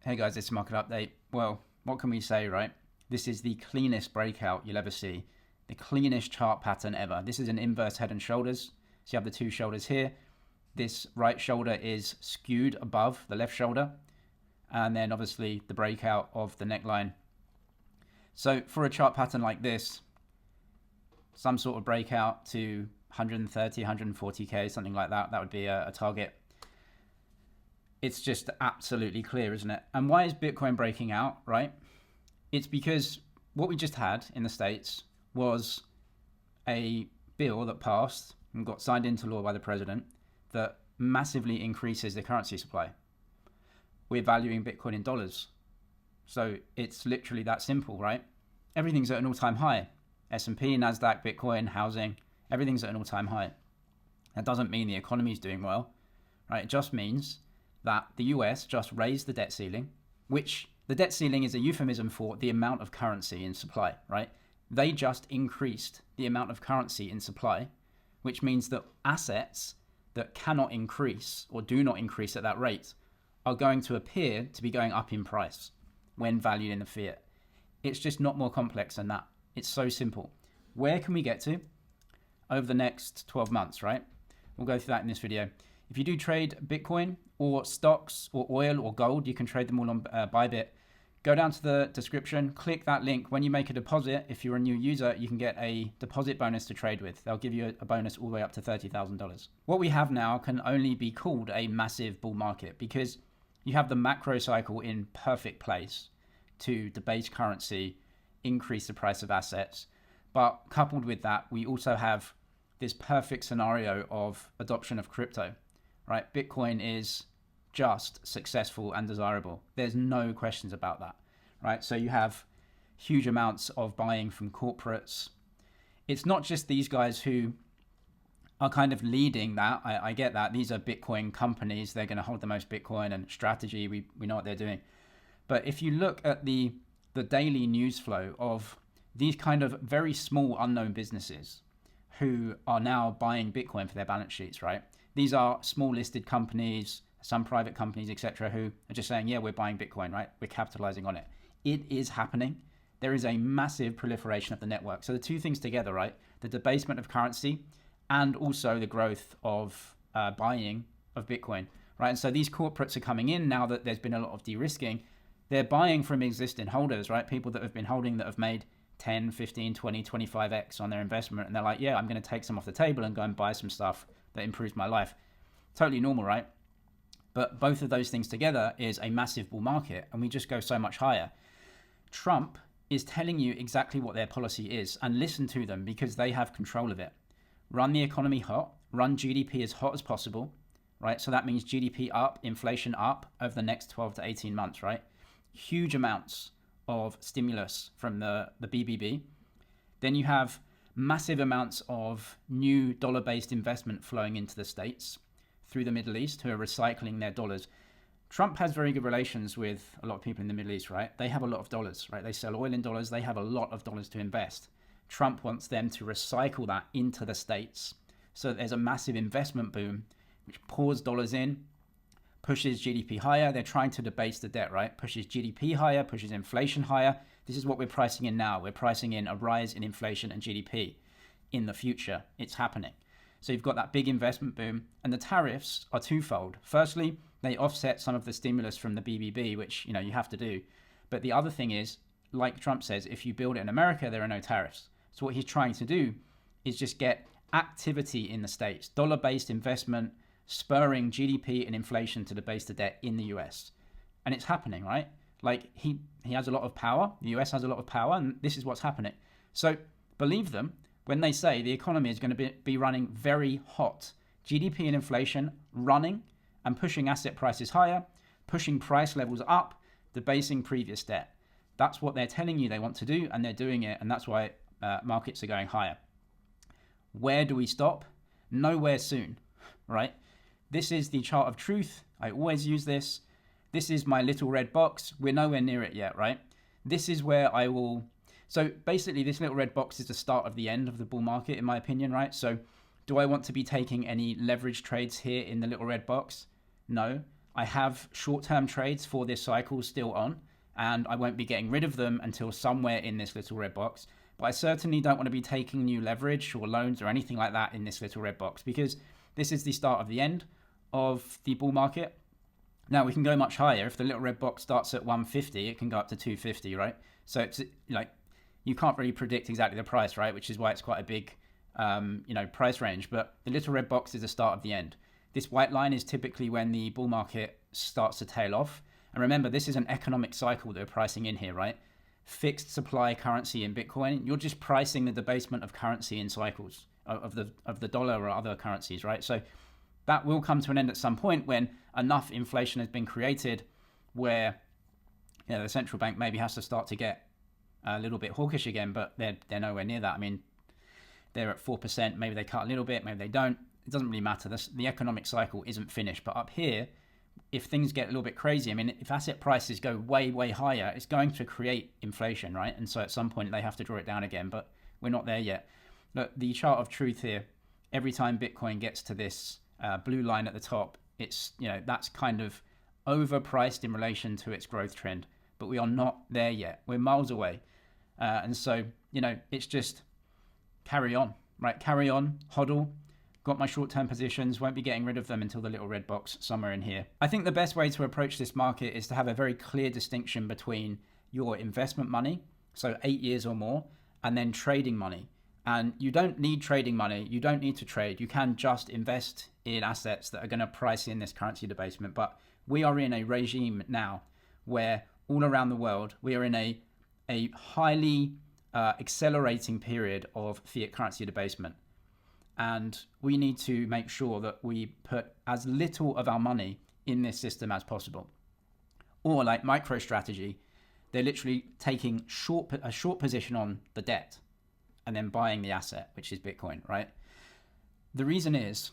Hey guys, this is Market Update. Well, what can we say, right? This is the cleanest breakout you'll ever see. The cleanest chart pattern ever. This is an inverse head and shoulders. So you have the two shoulders here. This right shoulder is skewed above the left shoulder. And then obviously the breakout of the neckline. So for a chart pattern like this, some sort of breakout to 130, 140K, something like that, that would be a target. It's just absolutely clear, isn't it? And why is Bitcoin breaking out, right? It's because what we just had in the States was a bill that passed and got signed into law by the president that massively increases the currency supply. We're valuing Bitcoin in dollars. So it's literally that simple, right? Everything's at an all-time high. S&P, NASDAQ, Bitcoin, housing, everything's at an all-time high. That doesn't mean the economy is doing well, right? It just means that the US just raised the debt ceiling, which the debt ceiling is a euphemism for the amount of currency in supply, right? They just increased the amount of currency in supply, which means that assets that cannot increase or do not increase at that rate are going to appear to be going up in price when valued in the fiat. It's just not more complex than that. It's so simple. Where can we get to over the next 12 months, right? We'll go through that in this video. If you do trade Bitcoin or stocks or oil or gold, you can trade them all on Bybit. Go down to the description, click that link. When you make a deposit, if you're a new user, you can get a deposit bonus to trade with. They'll give you a bonus all the way up to $30,000. What we have now can only be called a massive bull market because you have the macro cycle in perfect place to debase currency, increase the price of assets. But coupled with that, we also have this perfect scenario of adoption of crypto. Right, Bitcoin is just successful and desirable. There's no questions about that, right? So you have huge amounts of buying from corporates. It's not just these guys who are kind of leading that. I get that. These are Bitcoin companies. They're going to hold the most Bitcoin and strategy. We know what they're doing. But if you look at the daily news flow of these kind of very small unknown businesses who are now buying Bitcoin for their balance sheets, right? These are small listed companies, some private companies, etc., who are just saying, yeah, we're buying Bitcoin, right? We're capitalizing on it. It is happening. There is a massive proliferation of the network. So the two things together, right? The debasement of currency and also the growth of buying of Bitcoin, right? And so these corporates are coming in now that there's been a lot of de-risking. They're buying from existing holders, right? People that have been holding that have made 10, 15, 20, 25x on their investment. And they're like, yeah, I'm going to take some off the table and go and buy some stuff that improves my life. Totally normal, right? But both of those things together is a massive bull market, and we just go so much higher. Trump is telling you exactly what their policy is, and listen to them because they have control of it. Run the economy hot, run GDP as hot as possible, right? So that means GDP up, inflation up over the next 12 to 18 months, right? Huge amounts of stimulus from the BBB. Then you have massive amounts of new dollar-based investment flowing into the States through the Middle East who are recycling their dollars. Trump has very good relations with a lot of people in the Middle East, right? They have a lot of dollars, right? They sell oil in dollars. They have a lot of dollars to invest. Trump wants them to recycle that into the States. So there's a massive investment boom, which pours dollars in, pushes GDP higher. They're trying to debase the debt, right? Pushes GDP higher, pushes inflation higher. This is what we're pricing in now. We're pricing in a rise in inflation and GDP in the future. It's happening. So you've got that big investment boom, and the tariffs are twofold. Firstly, they offset some of the stimulus from the BBB, which you have to do. But the other thing is, like Trump says, if you build it in America, there are no tariffs. So what he's trying to do is just get activity in the States, dollar-based investment, spurring GDP and inflation to debase the debt in the US. And it's happening, right? Like he has a lot of power. The US has a lot of power, and this is what's happening. So believe them when they say the economy is going to be running very hot. GDP and inflation running and pushing asset prices higher, pushing price levels up, debasing previous debt. That's what they're telling you they want to do, and they're doing it, and that's why markets are going higher. Where do we stop? Nowhere soon, right? This is the chart of truth. I always use this. This is my little red box. We're nowhere near it yet, right? This is where I will... So basically, this little red box is the start of the end of the bull market, in my opinion, right? So do I want to be taking any leverage trades here in the little red box? No. I have short-term trades for this cycle still on, and I won't be getting rid of them until somewhere in this little red box. But I certainly don't want to be taking new leverage or loans or anything like that in this little red box, because this is the start of the end of the bull market. Now we can go much higher. If the little red box starts at 150, it can go up to 250, right? So it's like, you can't really predict exactly the price, right? Which is why it's quite a big, price range. But the little red box is the start of the end. This white line is typically when the bull market starts to tail off. And remember, this is an economic cycle that we're pricing in here, right? Fixed supply currency in Bitcoin. You're just pricing the debasement of currency in cycles of the dollar or other currencies, right? So that will come to an end at some point when enough inflation has been created where the central bank maybe has to start to get a little bit hawkish again, but they're nowhere near that. I mean, they're at 4%. Maybe they cut a little bit, maybe they don't. It doesn't really matter. The economic cycle isn't finished. But up here, if things get a little bit crazy, I mean, if asset prices go way, way higher, it's going to create inflation, right? And so at some point they have to draw it down again, but we're not there yet. Look, the chart of truth here, every time Bitcoin gets to this blue line at the top, it's, that's kind of overpriced in relation to its growth trend, but we are not there yet. We're miles away. And so, it's just carry on, right? Carry on, hodl. Got my short-term positions, won't be getting rid of them until the little red box somewhere in here. I think the best way to approach this market is to have a very clear distinction between your investment money, so 8 years or more, and then trading money. And you don't need trading money. You don't need to trade. You can just invest in assets that are going to price in this currency debasement. But we are in a regime now where all around the world, we are in a highly accelerating period of fiat currency debasement. And we need to make sure that we put as little of our money in this system as possible. Or like MicroStrategy, they're literally taking a short position on the debt and then buying the asset, which is Bitcoin, right? The reason is,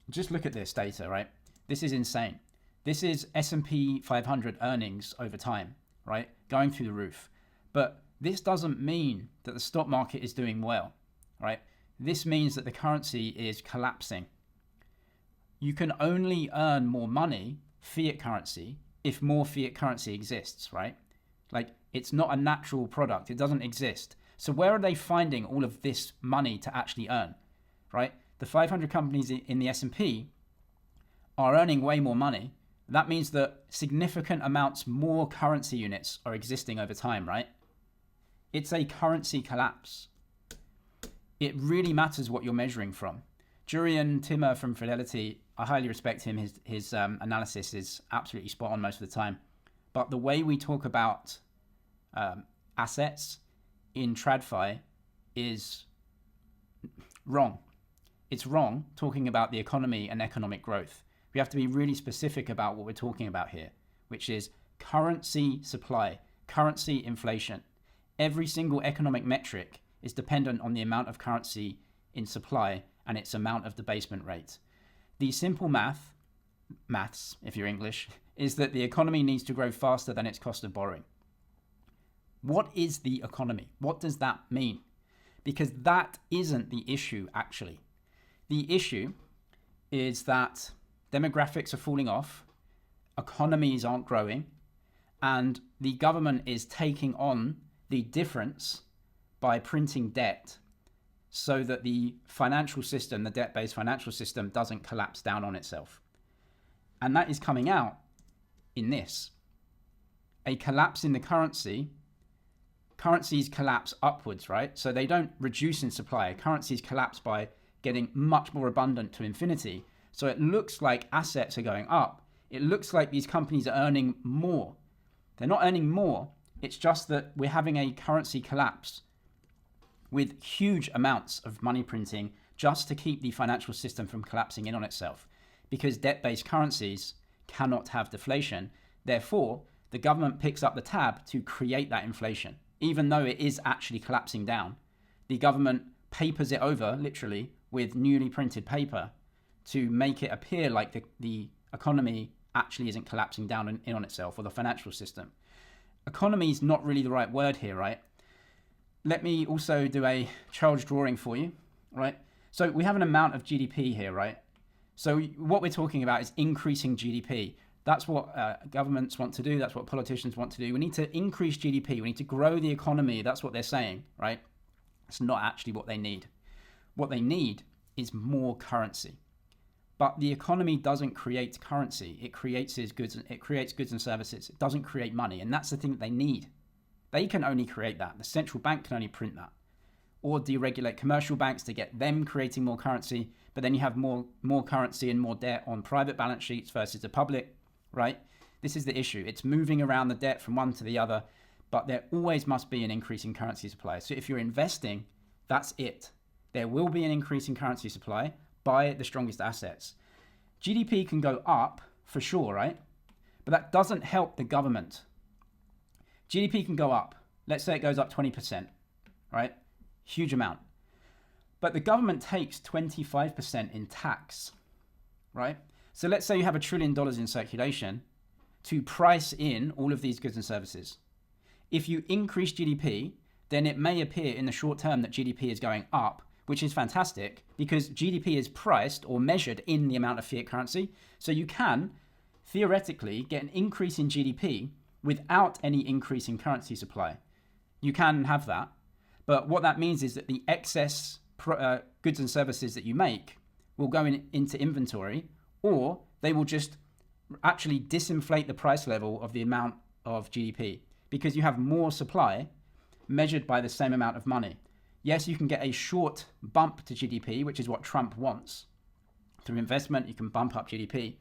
just look at this data, right? This is insane. This is S&P 500 earnings over time, right? Going through the roof. But this doesn't mean that the stock market is doing well, right? This means that the currency is collapsing. You can only earn more money, fiat currency, if more fiat currency exists, right? Like, it's not a natural product. It doesn't exist. So where are they finding all of this money to actually earn, right? The 500 companies in the S&P are earning way more money. That means that significant amounts more currency units are existing over time, right? It's a currency collapse. It really matters what you're measuring from. Jurian Timmer from Fidelity, I highly respect him. His analysis is absolutely spot on most of the time. But the way we talk about assets in TradFi is wrong. It's wrong talking about the economy and economic growth. We have to be really specific about what we're talking about here, which is currency supply, currency inflation. Every single economic metric is dependent on the amount of currency in supply and its amount of debasement rate. The simple maths, if you're English, is that the economy needs to grow faster than its cost of borrowing. What is the economy? What does that mean? Because that isn't the issue, actually. The issue is that demographics are falling off, economies aren't growing, and the government is taking on the difference by printing debt so that the financial system, the debt-based financial system, doesn't collapse down on itself. And that is coming out in this. A collapse in the currencies collapse upwards, right? So they don't reduce in supply. Currencies collapse by getting much more abundant to infinity. So it looks like assets are going up. It looks like these companies are earning more. They're not earning more. It's just that we're having a currency collapse with huge amounts of money printing just to keep the financial system from collapsing in on itself. Because debt-based currencies cannot have deflation. Therefore, the government picks up the tab to create that inflation. Even though it is actually collapsing down, the government papers it over, literally, with newly printed paper to make it appear like the economy actually isn't collapsing down in on itself, or the financial system. Economy is not really the right word here, right? Let me also do a Charles drawing for you, right? So we have an amount of GDP here, right? So what we're talking about is increasing GDP. That's what governments want to do. That's what politicians want to do. We need to increase GDP. We need to grow the economy. That's what they're saying, right? It's not actually what they need. What they need is more currency. But the economy doesn't create currency. It creates goods and services. It doesn't create money. And that's the thing that they need. They can only create that. The central bank can only print that. Or deregulate commercial banks to get them creating more currency. But then you have more currency and more debt on private balance sheets versus the public, right? This is the issue. It's moving around the debt from one to the other. But there always must be an increase in currency supply. So if you're investing, that's it. There will be an increase in currency supply. Buy the strongest assets. GDP can go up for sure, right? But that doesn't help the government. GDP can go up. Let's say it goes up 20%, right? Huge amount. But the government takes 25% in tax, right? So let's say you have $1 trillion in circulation to price in all of these goods and services. If you increase GDP, then it may appear in the short term that GDP is going up, which is fantastic because GDP is priced or measured in the amount of fiat currency. So you can theoretically get an increase in GDP without any increase in currency supply. You can have that. But what that means is that the excess goods and services that you make will go into inventory, or they will just actually disinflate the price level of the amount of GDP because you have more supply measured by the same amount of money. Yes, you can get a short bump to GDP, which is what Trump wants. Through investment, you can bump up GDP.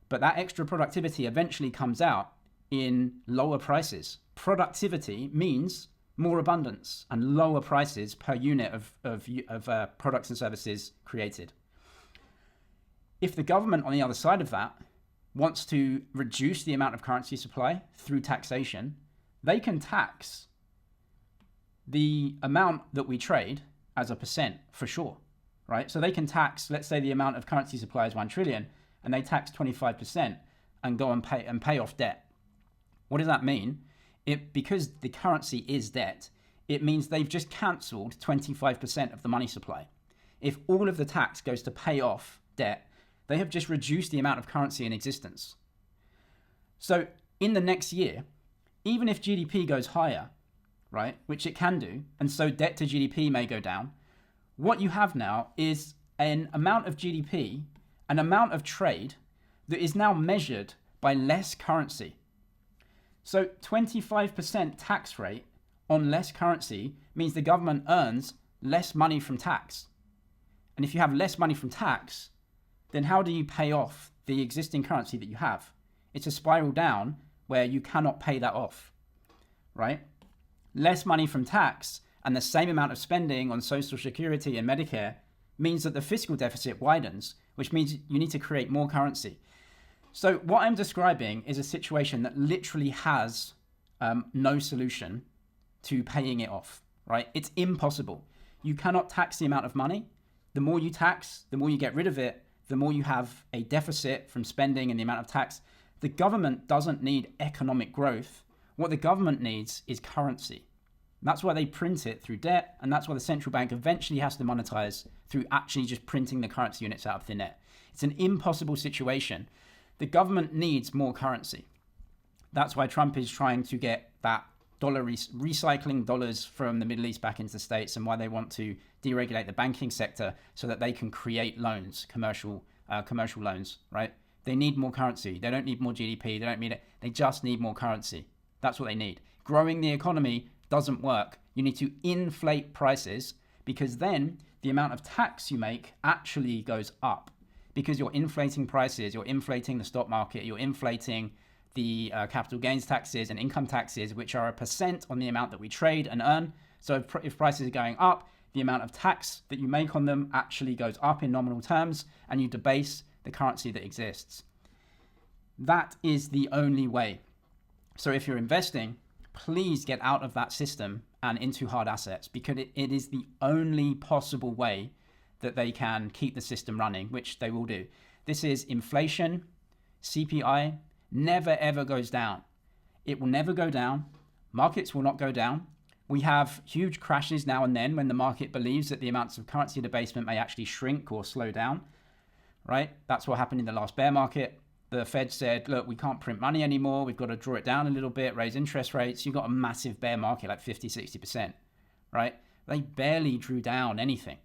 But that extra productivity eventually comes out in lower prices. Productivity means more abundance and lower prices per unit of products and services created. If the government on the other side of that wants to reduce the amount of currency supply through taxation, they can tax the amount that we trade as a percent for sure, right? So they can tax, let's say the amount of currency supply is 1 trillion and they tax 25% and go and pay off debt. What does that mean? Because the currency is debt, it means they've just cancelled 25% of the money supply. If all of the tax goes to pay off debt, they have just reduced the amount of currency in existence. So in the next year, even if GDP goes higher, right, which it can do, and so debt to GDP may go down, what you have now is an amount of GDP, an amount of trade that is now measured by less currency. So 25% tax rate on less currency means the government earns less money from tax. And if you have less money from tax, then how do you pay off the existing currency that you have? It's a spiral down where you cannot pay that off, right? Less money from tax and the same amount of spending on Social Security and Medicare means that the fiscal deficit widens, which means you need to create more currency. So what I'm describing is a situation that literally has no solution to paying it off, right? It's impossible. You cannot tax the amount of money. The more you tax, the more you get rid of it, the more you have a deficit from spending and the amount of tax. The government doesn't need economic growth. What the government needs is currency. That's why they print it through debt, and that's why the central bank eventually has to monetize through actually just printing the currency units out of thin air. It's an impossible situation. The government needs more currency. That's why Trump is trying to get that recycling dollars from the Middle East back into the States, and why they want to deregulate the banking sector so that they can create loans, commercial loans, right? They need more currency. They don't need more GDP. They don't need it. They just need more currency. That's what they need. Growing the economy doesn't work. You need to inflate prices because then the amount of tax you make actually goes up because you're inflating prices, you're inflating the stock market, you're inflating the capital gains taxes and income taxes, which are a percent on the amount that we trade and earn. So if prices are going up, the amount of tax that you make on them actually goes up in nominal terms and you debase the currency that exists. That is the only way. So if you're investing, please get out of that system and into hard assets because it is the only possible way that they can keep the system running, which they will do. This is inflation, CPI, never ever goes down. It will never go down. Markets will not go down. We have huge crashes now and then when the market believes that the amounts of currency debasement may actually shrink or slow down, right? That's what happened in the last bear market. the Fed said, look, we can't print money anymore. We've got to draw it down a little bit, raise interest rates. You've got a massive bear market, like 50, 60%, right? They barely drew down anything.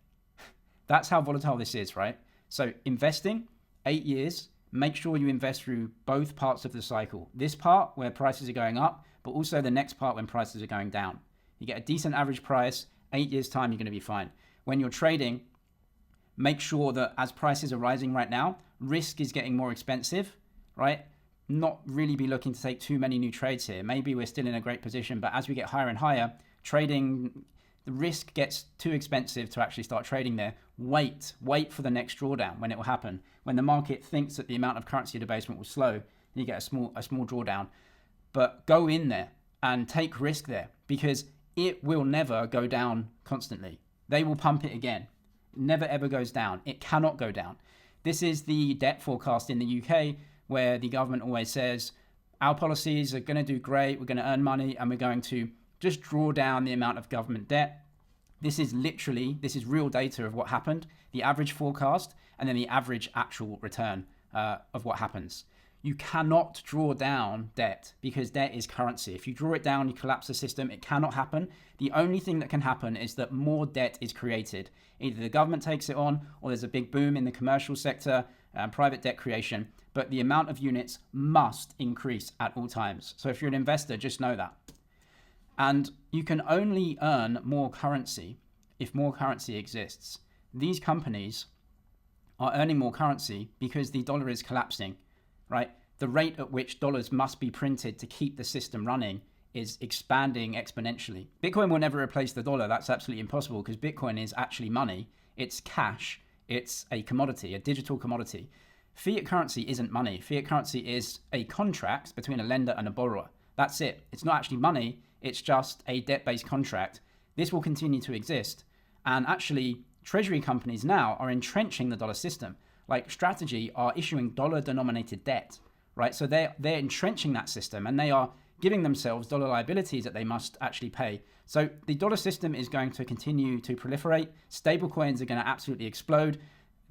That's how volatile this is, right? So investing, 8 years, make sure you invest through both parts of the cycle. This part where prices are going up, but also the next part when prices are going down. You get a decent average price, 8 years time, you're going to be fine. When you're trading, make sure that as prices are rising right now, risk is getting more expensive, right? Not really be looking to take too many new trades here. Maybe we're still in a great position, but as we get higher and higher, trading, the risk gets too expensive to actually start trading there. Wait for the next drawdown when it will happen. When the market thinks that the amount of currency debasement will slow, you get a small drawdown. But go in there and take risk there, because it will never go down constantly. They will pump it again. It never ever goes down. It cannot go down. This is the debt forecast in the UK, where the government always says, our policies are going to do great, we're going to earn money, and we're going to just draw down the amount of government debt. This is real data of what happened, the average forecast, and then the average actual return of what happens. You cannot draw down debt because debt is currency. If you draw it down, you collapse the system. It cannot happen. The only thing that can happen is that more debt is created. Either the government takes it on, or there's a big boom in the commercial sector, private debt creation. But the amount of units must increase at all times. So if you're an investor, just know that. And you can only earn more currency if more currency exists. These companies are earning more currency because the dollar is collapsing, right? The rate at which dollars must be printed to keep the system running is expanding exponentially. Bitcoin will never replace the dollar. That's absolutely impossible because Bitcoin is actually money. It's cash. It's a commodity, a digital commodity. Fiat currency isn't money. Fiat currency is a contract between a lender and a borrower. That's it. It's not actually money. It's just a debt-based contract. This will continue to exist. And actually, treasury companies now are entrenching the dollar system. Like Strategy are issuing dollar-denominated debt, right? So they're entrenching that system, and they are giving themselves dollar liabilities that they must actually pay. So the dollar system is going to continue to proliferate. Stablecoins are going to absolutely explode.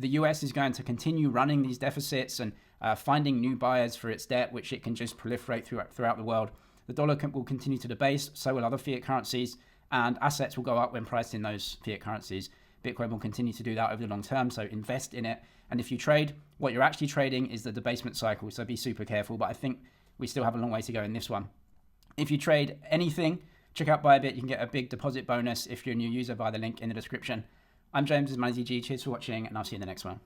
The US is going to continue running these deficits and finding new buyers for its debt, which it can just proliferate throughout the world. The dollar will continue to debase, so will other fiat currencies, and assets will go up when priced in those fiat currencies. Bitcoin will continue to do that over the long term, so invest in it. And if you trade, what you're actually trading is the debasement cycle, so be super careful. But I think we still have a long way to go in this one. If you trade anything, check out Bybit. You can get a big deposit bonus if you're a new user via the link in the description. I'm James, this is MoneyZG. Cheers for watching, and I'll see you in the next one.